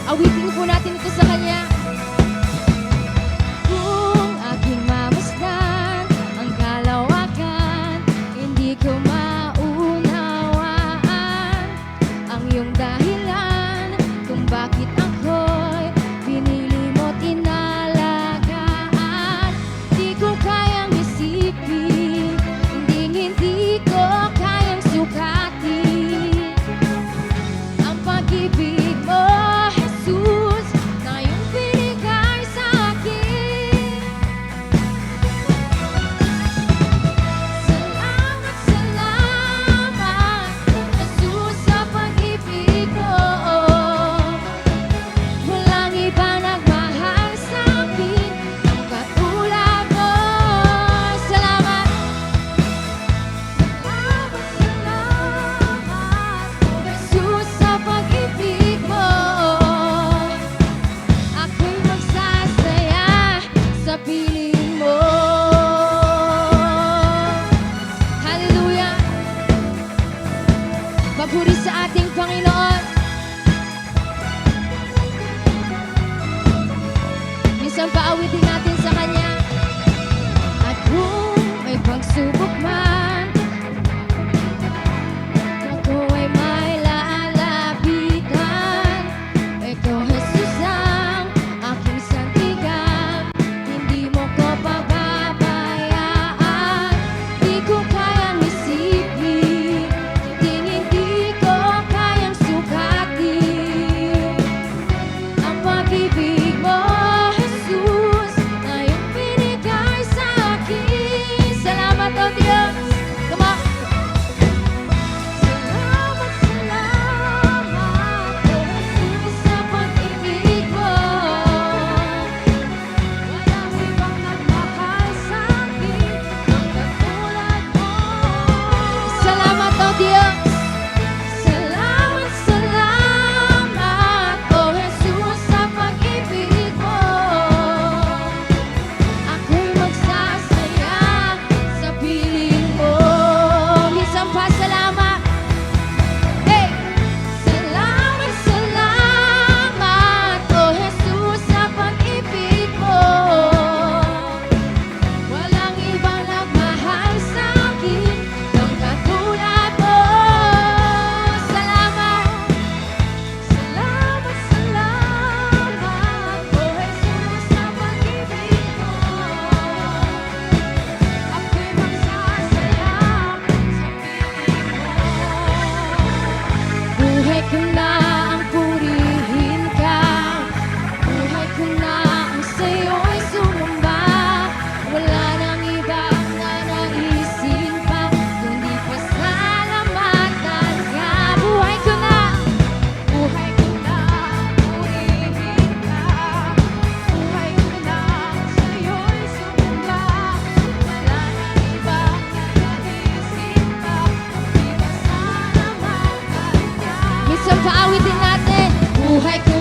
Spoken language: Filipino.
Awitin po natin ito sa Kanya. Kung aking mamasdan ang kalawakan, hindi ko maunawaan ang iyong dahilan kung bakit ako'y pinili mo't inalagaan. Di ko kayang isipin, hindi ko kayang sukatin ang pag-ibig mo, Jesus, na iyong binigay sa akin. Salamat, salamat, Jesus, sa pag-ibig mo. Walang iba nagmahal sa akin ang katulad mo. Salamat. Salamat, Jesus, sa pag-ibig mo. Ako'y magsasaya sa piling mo. Hallelujah! Papuri sa ating Panginoon. Minsan paawitin natin sa Kanya. At kung may pagsubok man, ako ay may lalapitan. Ikaw, Jesus, ang aking sandigan. Hindi mo ko pababayaan. Di ko kayang isipin, hindi ko kayang sukatin ang pag-ibig mo, Jesus, na iyong binigay sa akin. Salamat, O Diyos. Come on. Salamat, salamat, O Jesus, sa pag-ibig mo. Walang ibang nagmahal sa akin ang katulad mo. Salamat, O Diyos. Salamat, salamat, O Jesus, sa pag-ibig mo. Ako'y magsasaya sa piling mo. Minsan pa, salamat. Hey! Salamat, salamat, O Jesus, sa pag-ibig mo. Walang ibang nagmahal sa akin ang katulad mo. Salamat. Salamat, salamat, O Jesus, sa pag-ibig mo. Ako'y magsasaya sa piling mo. Buhay ko na ang purihin ka. Buhay ko na ang sa'yo'y sumamba. Wala nang ibang nanaisin pa, kundi pasalamatan ka. Buhay ko na purihin ka. Buhay ko na ang sa'yo'y sumamba. Wala nang ibang nanaisin pa, kundi pasalamatan ka. Minsan paawitin natin. Buhay ko